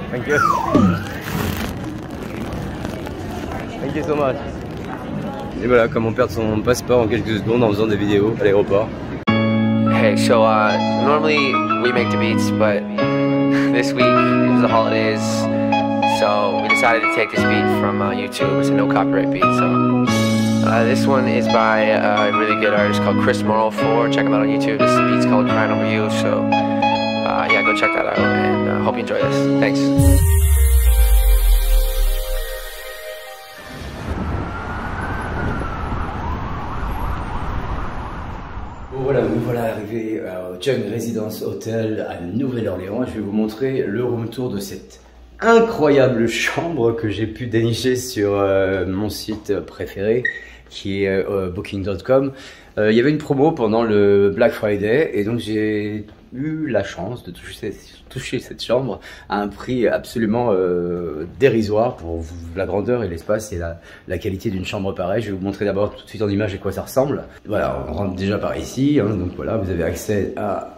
Thank you. Thank you so much. Et voilà comment perdre son passeport en quelques secondes en faisant des vidéos à l'aéroport. Hey, so normally we make the beats, but this week it was the holidays, so we decided to take this beat from YouTube. It's a no copyright beat, so this one is by a really good artist called Chris Morrow 4. Check him out on YouTube. This beat's called Crying Over You, so yeah, go check that out, and hope you enjoy this. Thanks. Voilà, nous voilà arrivés au Chung Residence Hotel à Nouvelle-Orléans. Je vais vous montrer le room tour de cette incroyable chambre que j'ai pu dénicher sur mon site préféré qui est booking.com. Il y avait une promo pendant le Black Friday et donc j'ai eu la chance de toucher cette chambre à un prix absolument dérisoire pour la grandeur et l'espace et la qualité d'une chambre pareille. Je vais vous montrer d'abord tout de suite en image à quoi ça ressemble. Voilà, on rentre déjà par ici, hein, donc voilà, vous avez accès à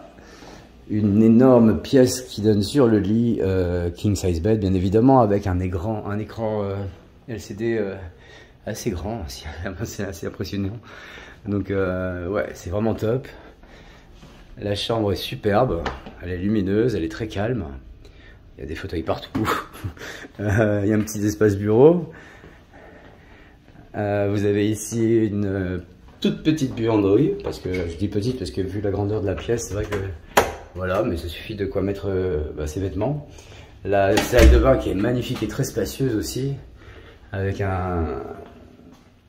une énorme pièce qui donne sur le lit king size bed, bien évidemment, avec un écran LCD assez grand, c'est assez impressionnant. Donc ouais, c'est vraiment top. La chambre est superbe, elle est lumineuse, elle est très calme. Il y a des fauteuils partout. Il y a un petit espace bureau. Vous avez ici une toute petite buanderie, parce que je dis petite parce que vu la grandeur de la pièce, c'est vrai que voilà, mais ça suffit de quoi mettre ses vêtements. La salle de bain qui est magnifique et très spacieuse aussi, avec un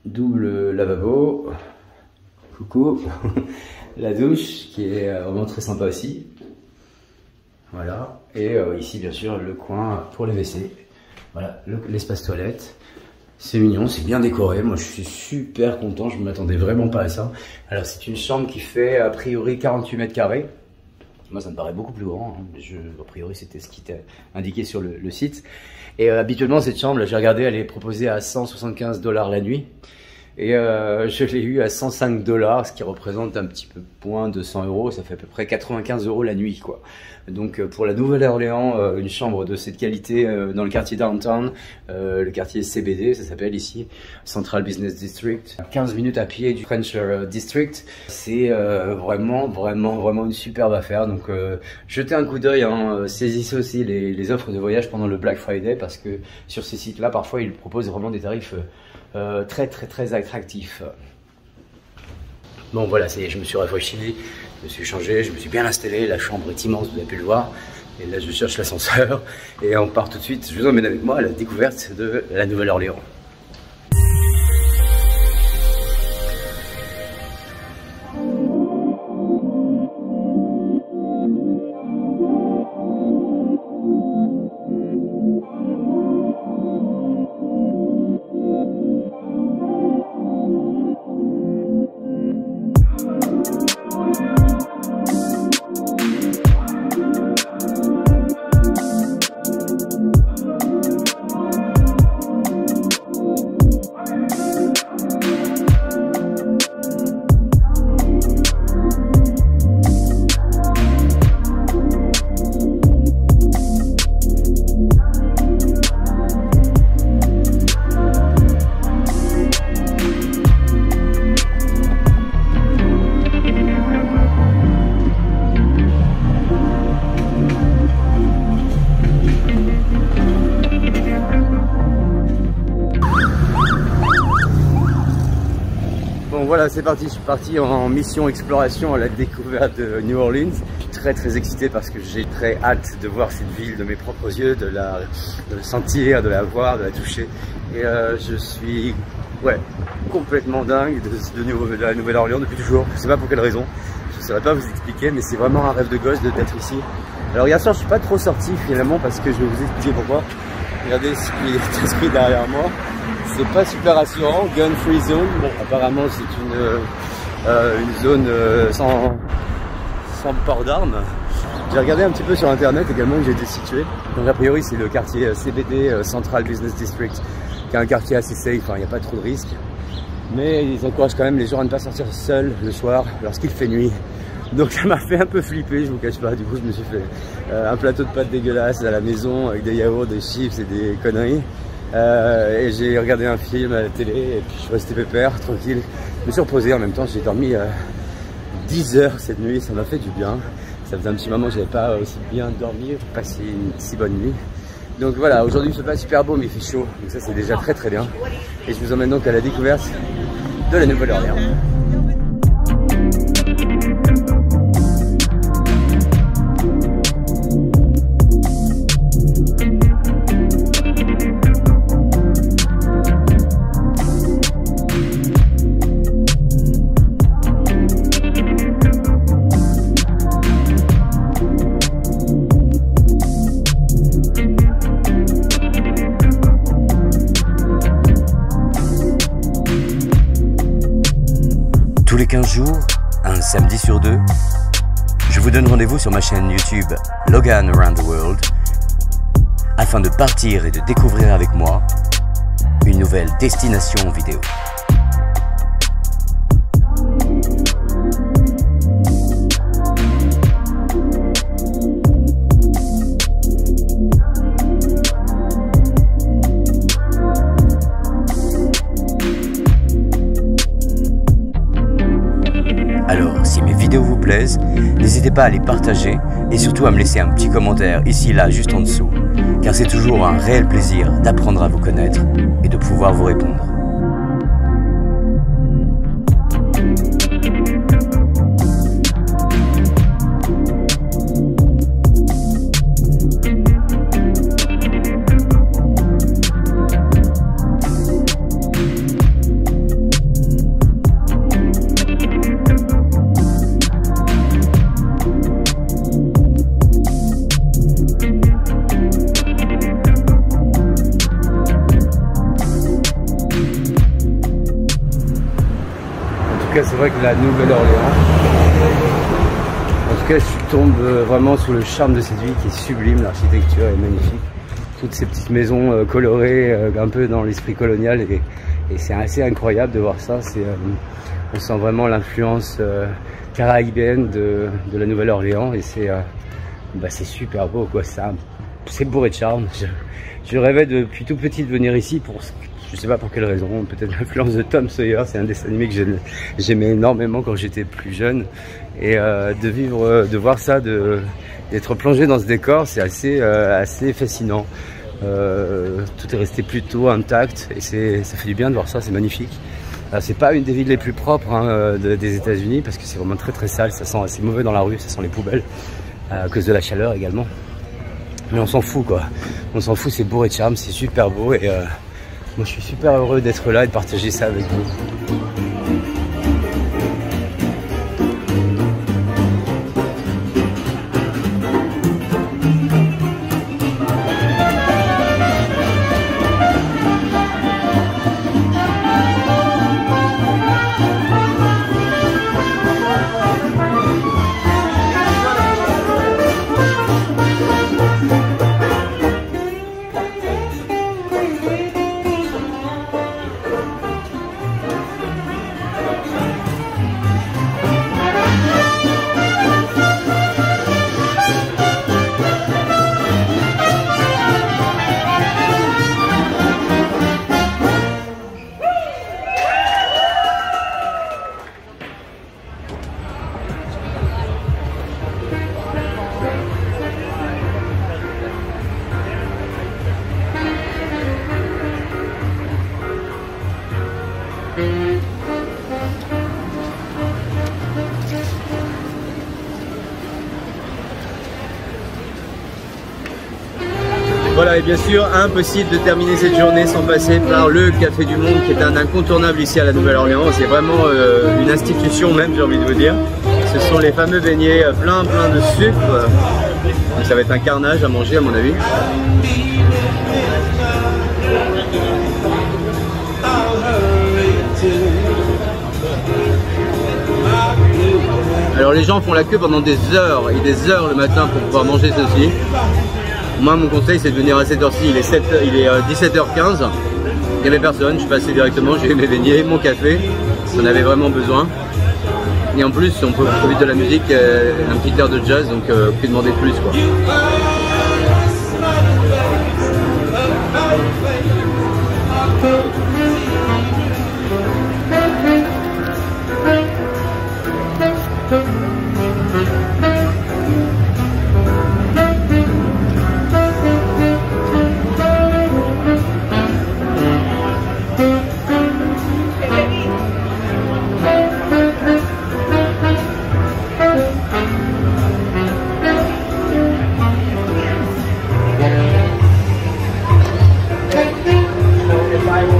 double lavabo. Coucou. La douche qui est vraiment très sympa aussi. Voilà. Et ici bien sûr le coin pour les WC. Voilà, l'espace toilette. C'est mignon, c'est bien décoré. Moi je suis super content, je ne m'attendais vraiment pas à ça. Alors c'est une chambre qui fait a priori 48 mètres carrés. Moi ça me paraît beaucoup plus grand, hein. A priori c'était ce qui était indiqué sur le site. Et habituellement cette chambre, j'ai regardé, elle est proposée à 175 $ la nuit. Et je l'ai eu à 105 $, ce qui représente un petit peu moins de 100 €, ça fait à peu près 95 € la nuit, quoi. Donc pour la Nouvelle-Orléans, une chambre de cette qualité dans le quartier downtown, le quartier CBD, ça s'appelle ici, Central Business District, 15 minutes à pied du French District, c'est vraiment une superbe affaire. Donc jetez un coup d'œil, hein, saisissez aussi les offres de voyage pendant le Black Friday, parce que sur ces sites-là, parfois ils proposent vraiment des tarifs très attractif. Bon voilà, ça y est, je me suis rafraîchi, je me suis changé, je me suis bien installé, la chambre est immense, vous avez pu le voir. Et là je cherche l'ascenseur et on part tout de suite, je vous emmène avec moi à la découverte de la Nouvelle-Orléans. Voilà, c'est parti, je suis parti en mission exploration à la découverte de New Orleans. Très excité parce que j'ai très hâte de voir cette ville de mes propres yeux, de la sentir, de la voir, de la toucher. Et je suis complètement dingue de la Nouvelle-Orléans depuis toujours. Je ne sais pas pour quelle raison, je ne saurais pas vous expliquer, mais c'est vraiment un rêve de gosse d'être ici. Alors hier soir je ne suis pas trop sorti finalement parce que je vais vous expliquer pourquoi. Regardez ce qui est inscrit derrière moi. C'est pas super rassurant, gun free zone. Bon, apparemment c'est une zone sans port d'armes. J'ai regardé un petit peu sur internet également où j'ai été situé. Donc a priori c'est le quartier CBD, Central Business District, qui est un quartier assez safe, il n'y a pas trop de risques. Mais ils encouragent quand même les gens à ne pas sortir seuls le soir lorsqu'il fait nuit. Donc ça m'a fait un peu flipper, je vous cache pas. Du coup je me suis fait un plateau de pâtes dégueulasses à la maison avec des yaourts, des chips et des conneries. Et j'ai regardé un film à la télé et puis je suis resté pépère, tranquille. Je me suis reposé en même temps, j'ai dormi 10 heures cette nuit, ça m'a fait du bien. Ça faisait un petit moment que j'avais pas aussi bien dormi, passé une si bonne nuit. Donc voilà, aujourd'hui il fait pas super beau mais il fait chaud, donc ça c'est déjà très bien. Et je vous emmène donc à la découverte de la Nouvelle-Orléans. Tous les 15 jours, un samedi sur 2, je vous donne rendez-vous sur ma chaîne YouTube Logan Around the World afin de partir et de découvrir avec moi une nouvelle destination vidéo. Alors, si mes vidéos vous plaisent, n'hésitez pas à les partager et surtout à me laisser un petit commentaire ici, là, juste en dessous, car c'est toujours un réel plaisir d'apprendre à vous connaître et de pouvoir vous répondre. En tout cas, c'est vrai que la Nouvelle-Orléans, en tout cas, je tombe vraiment sous le charme de cette ville qui est sublime. L'architecture est magnifique. Toutes ces petites maisons colorées, un peu dans l'esprit colonial, et c'est assez incroyable de voir ça. On sent vraiment l'influence caraïbienne de la Nouvelle-Orléans, et c'est super beau, quoi. C'est bourré de charme. Je rêvais depuis tout petit de venir ici pour, je sais pas pour quelle raison, peut-être l'influence de Tom Sawyer. C'est un dessin animé que j'aimais énormément quand j'étais plus jeune, et de voir ça, d'être plongé dans ce décor, c'est assez fascinant. Tout est resté plutôt intact et ça fait du bien de voir ça, c'est magnifique. C'est pas une des villes les plus propres des États-Unis, parce que c'est vraiment très sale, ça sent assez mauvais dans la rue, ça sent les poubelles à cause de la chaleur également. Mais on s'en fout, quoi. On s'en fout, c'est bourré de charme, c'est super beau, et moi je suis super heureux d'être là et de partager ça avec vous. Voilà, et bien sûr, impossible de terminer cette journée sans passer par le Café du Monde, qui est un incontournable ici à la Nouvelle-Orléans. C'est vraiment une institution même, j'ai envie de vous dire. Ce sont les fameux beignets plein de sucre. Donc ça va être un carnage à manger à mon avis. Alors les gens font la queue pendant des heures et des heures le matin pour pouvoir manger ceci. Moi mon conseil c'est de venir à cette heure-ci, il est 17h15. Il n'y avait personne, je suis passé directement, j'ai eu mes beignets, mon café, j'en avais vraiment besoin. Et en plus, on profite de la musique, un petit air de jazz, donc que demander plus quoi.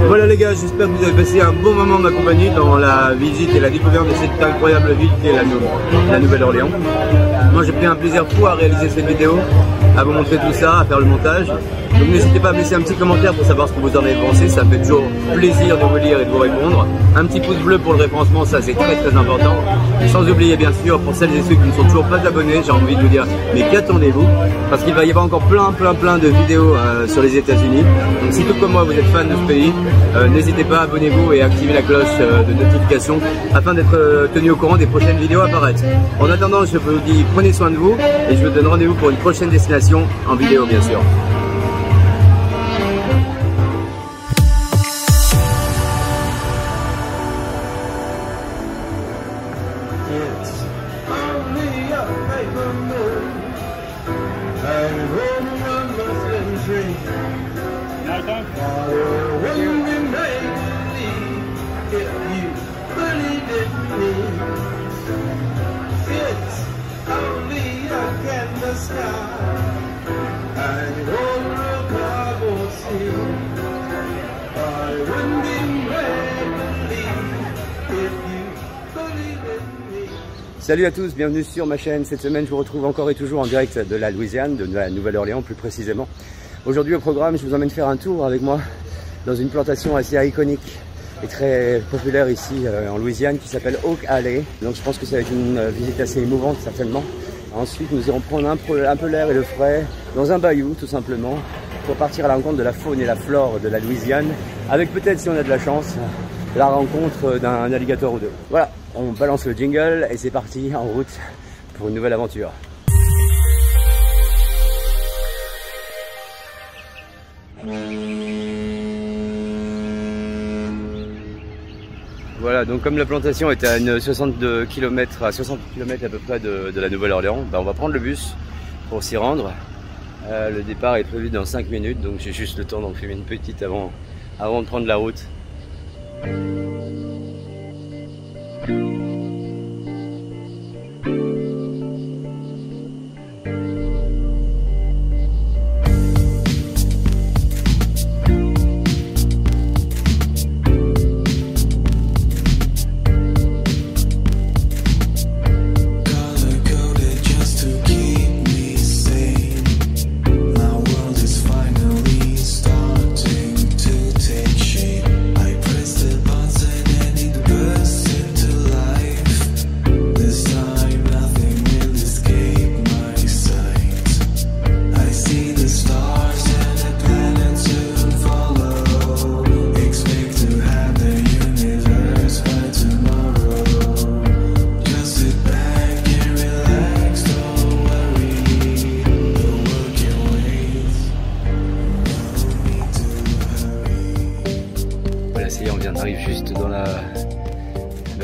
Voilà les gars, j'espère que vous avez passé un bon moment en ma compagnie dans la visite et la découverte de cette incroyable ville qui est la Nouvelle-Orléans. Moi j'ai pris un plaisir fou à réaliser cette vidéo, à vous montrer tout ça, à faire le montage. Donc n'hésitez pas à me laisser un petit commentaire pour savoir ce que vous en avez pensé, ça me fait toujours plaisir de vous lire et de vous répondre. Un petit pouce bleu pour le référencement, ça c'est très très important. Sans oublier bien sûr, pour celles et ceux qui ne sont toujours pas abonnés, j'ai envie de vous dire, mais qu'attendez-vous? Parce qu'il va y avoir encore plein de vidéos sur les États-Unis. Donc si tout comme moi vous êtes fan de ce pays, n'hésitez pas, abonnez-vous et activez la cloche de notification afin d'être tenu au courant des prochaines vidéos à apparaître. En attendant, je vous dis prenez soin de vous et je vous donne rendez-vous pour une prochaine destination en vidéo bien sûr. Salut à tous, bienvenue sur ma chaîne. Cette semaine, je vous retrouve encore et toujours en direct de la Louisiane, de la Nouvelle-Orléans plus précisément. Aujourd'hui au programme, je vous emmène faire un tour avec moi dans une plantation assez iconique et très populaire ici en Louisiane qui s'appelle Oak Alley. Donc je pense que ça va être une visite assez émouvante certainement. Ensuite, nous irons prendre un peu l'air et le frais dans un bayou tout simplement pour partir à la rencontre de la faune et la flore de la Louisiane avec peut-être, si on a de la chance, la rencontre d'un alligator ou deux. Voilà, on balance le jingle et c'est parti en route pour une nouvelle aventure. Voilà, donc comme la plantation est à une 60 km à peu près de la Nouvelle-Orléans, on va prendre le bus pour s'y rendre. Le départ est prévu dans 5 minutes, donc j'ai juste le temps d'en filmer une petite avant de prendre la route.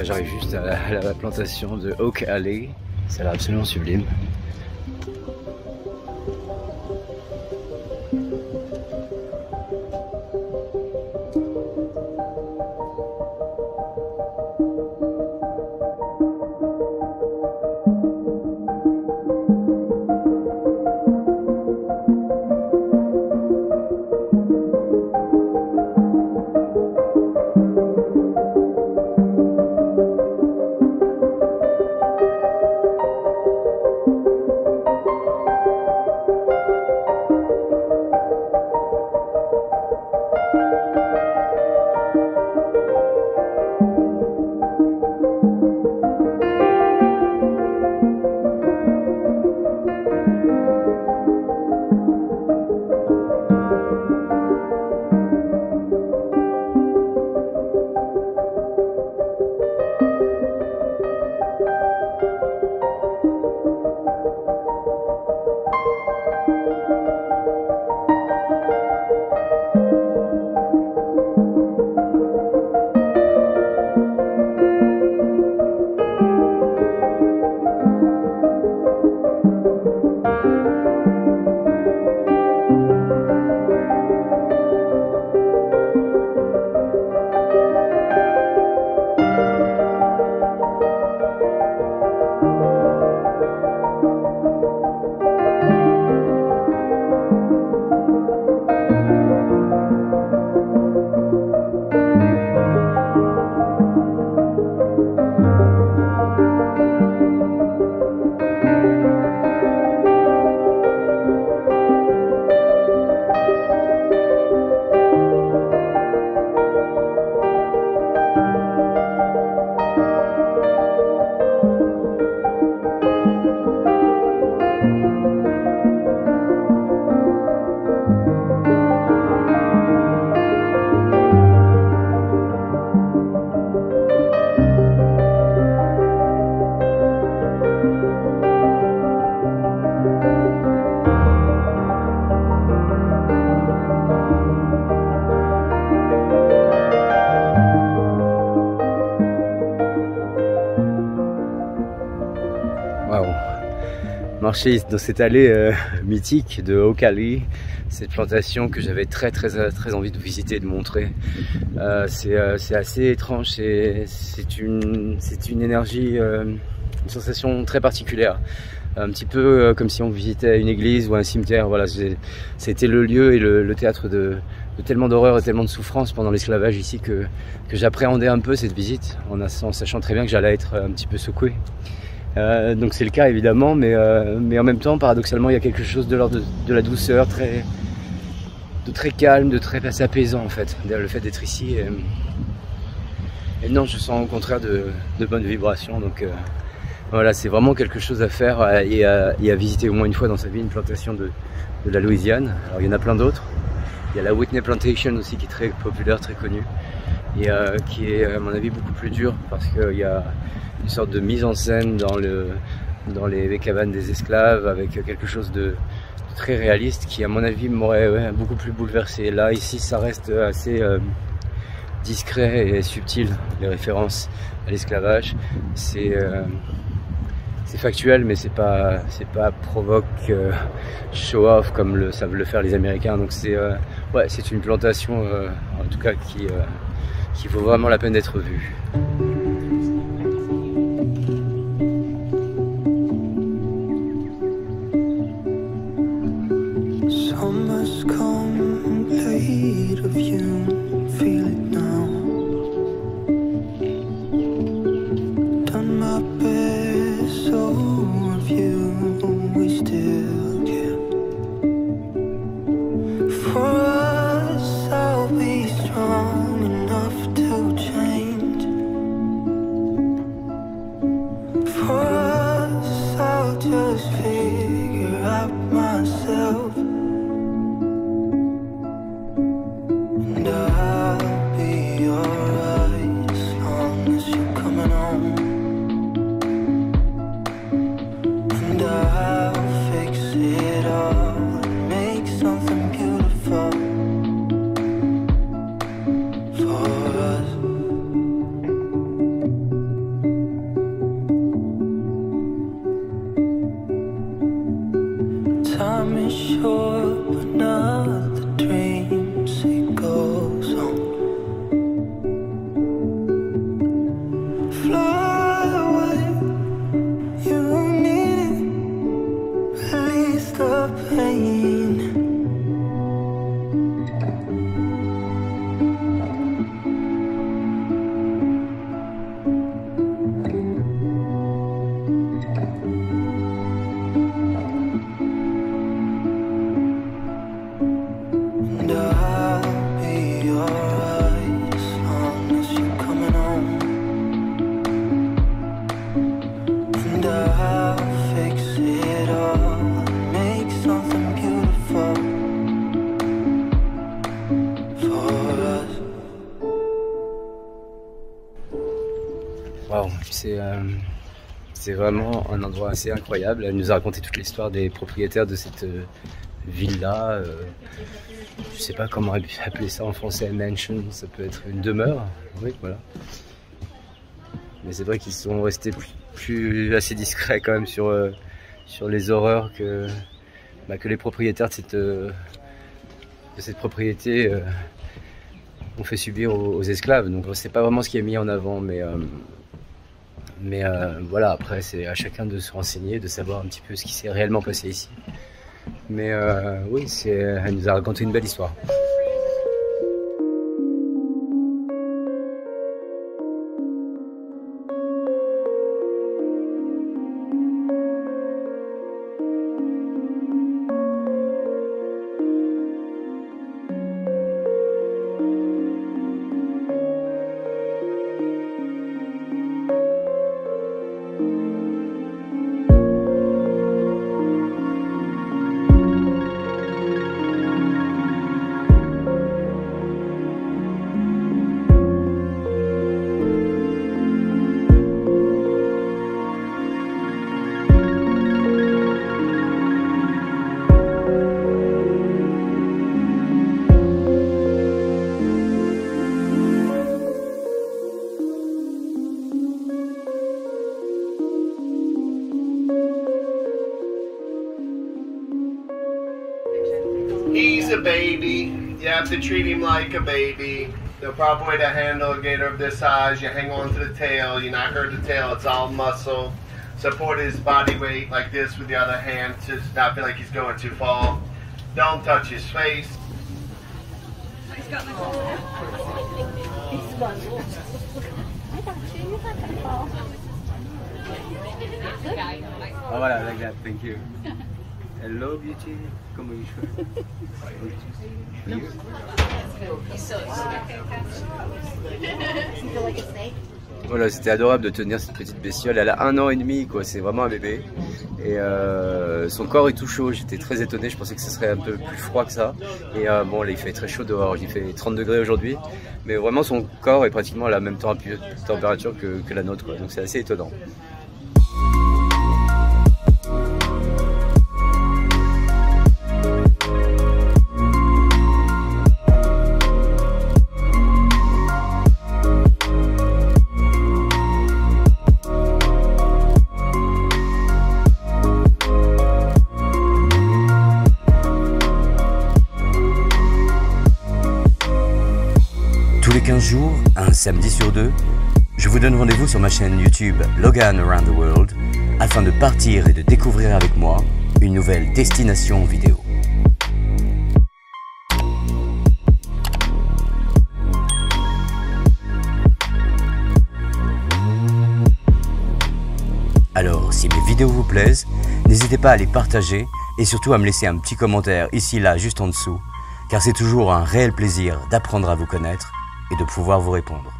J'arrive juste à la plantation de Oak Alley, ça a l'air absolument sublime. marcher dans cette allée mythique de Ocali, cette plantation que j'avais très envie de visiter et de montrer. C'est assez étrange, c'est une énergie, une sensation très particulière. Un petit peu comme si on visitait une église ou un cimetière. Voilà, c'était le lieu et le théâtre de tellement d'horreur et tellement de souffrance pendant l'esclavage ici que j'appréhendais un peu cette visite en sachant très bien que j'allais être un petit peu secoué. Donc c'est le cas évidemment, mais en même temps, paradoxalement, il y a quelque chose de l'ordre de la douceur, de très calme, de très apaisant en fait. Le fait d'être ici, et non, je sens au contraire de bonnes vibrations. Donc voilà, c'est vraiment quelque chose à faire et à visiter au moins une fois dans sa vie, une plantation de la Louisiane. Alors il y en a plein d'autres. Il y a la Whitney Plantation aussi qui est très populaire, très connue, et qui est à mon avis beaucoup plus dure parce qu'il y a une sorte de mise en scène dans les cabanes des esclaves avec quelque chose de très réaliste qui à mon avis m'aurait beaucoup plus bouleversé. Là ici ça reste assez discret et subtil, les références à l'esclavage. C'est factuel, mais c'est pas provoque show off comme savent le faire les Américains. Donc c'est une plantation en tout cas qui vaut vraiment la peine d'être vue. Summer's come, played of you, feel it now. Done my best, so of you, we still care. For us, I'll be strong enough to change. For us, I'll just figure out myself. And I'll be alright as long as you're coming home. And I'll fix it all and make something beautiful for us. Time is short, but not the dreams, it goes on. Fly away, you need it, release the pain. And I'll be alright as long as you're coming home. And I'll fix it all and make something beautiful for us. Waouh, c'est vraiment un endroit assez incroyable. Elle nous a raconté toute l'histoire des propriétaires de cette villa. Je sais pas comment appeler ça en français, mansion, ça peut être une demeure. Oui, voilà. Mais c'est vrai qu'ils sont restés plus assez discrets quand même sur les horreurs que les propriétaires de cette propriété ont fait subir aux esclaves. Donc c'est pas vraiment ce qui est mis en avant, mais voilà, après c'est à chacun de se renseigner, de savoir un petit peu ce qui s'est réellement passé ici. Mais oui, elle nous a raconté une belle histoire. He's a baby. You have to treat him like a baby. The proper way to handle a gator of this size, you hang on to the tail, you not hurt the tail, it's all muscle. Support his body weight like this with the other hand to not feel like he's going too far. Don't touch his face. He's got my phone. He's got it. I got you. You're not gonna fall. Oh voilà, like that, thank you. Hello beauty, comment you fais? Voilà, c'était adorable de tenir cette petite bestiole. Elle a 1 an et demi, quoi. C'est vraiment un bébé. Et son corps est tout chaud. J'étais très étonné. Je pensais que ce serait un peu plus froid que ça. Et bon, là, il fait très chaud dehors. Il fait 30 degrés aujourd'hui. Mais vraiment, son corps est pratiquement à la même température que la nôtre, quoi. Donc c'est assez étonnant. Tous les 15 jours, un samedi sur 2, je vous donne rendez-vous sur ma chaîne YouTube Logan Around the World afin de partir et de découvrir avec moi une nouvelle destination vidéo. Alors, si mes vidéos vous plaisent, n'hésitez pas à les partager et surtout à me laisser un petit commentaire ici, là, juste en dessous, car c'est toujours un réel plaisir d'apprendre à vous connaître et de pouvoir vous répondre.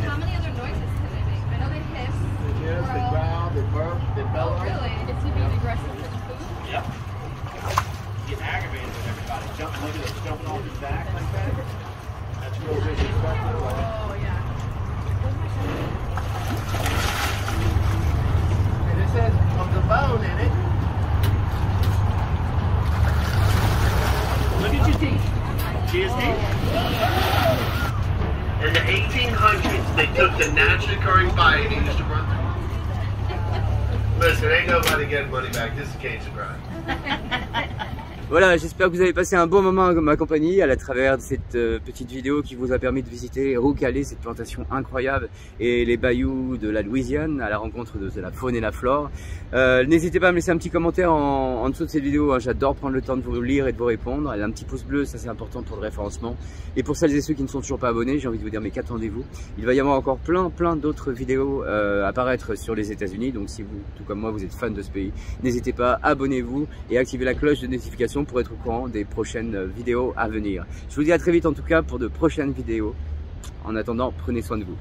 How many other noises can they make? I know they hiss. They growl, they burp, they bellow. Oh, really? Is he being aggressive with food? Yep. Get aggravated with everybody. Look at it, jumping off his back like that. That's real disrespectful. Oh, yeah. And it says comes a bone in it. Look at your teeth. See his teeth? In the 1800s, they took the naturally occurring bite and used to run through. Listen, ain't nobody getting money back. This is Cajun Grind. Voilà, j'espère que vous avez passé un bon moment en ma compagnie à travers cette petite vidéo qui vous a permis de visiter Roucalé, cette plantation incroyable, et les bayous de la Louisiane à la rencontre de la faune et la flore. N'hésitez pas à me laisser un petit commentaire en dessous de cette vidéo, hein. J'adore prendre le temps de vous lire et de vous répondre. Un petit pouce bleu, ça c'est important pour le référencement. Et pour celles et ceux qui ne sont toujours pas abonnés, j'ai envie de vous dire, mais qu'attendez-vous? Il va y avoir encore plein d'autres vidéos apparaître sur les États-Unis. Donc si vous, tout comme moi, vous êtes fan de ce pays, n'hésitez pas, abonnez-vous et activez la cloche de notification pour être au courant des prochaines vidéos à venir. Je vous dis à très vite en tout cas pour de prochaines vidéos. En attendant, prenez soin de vous.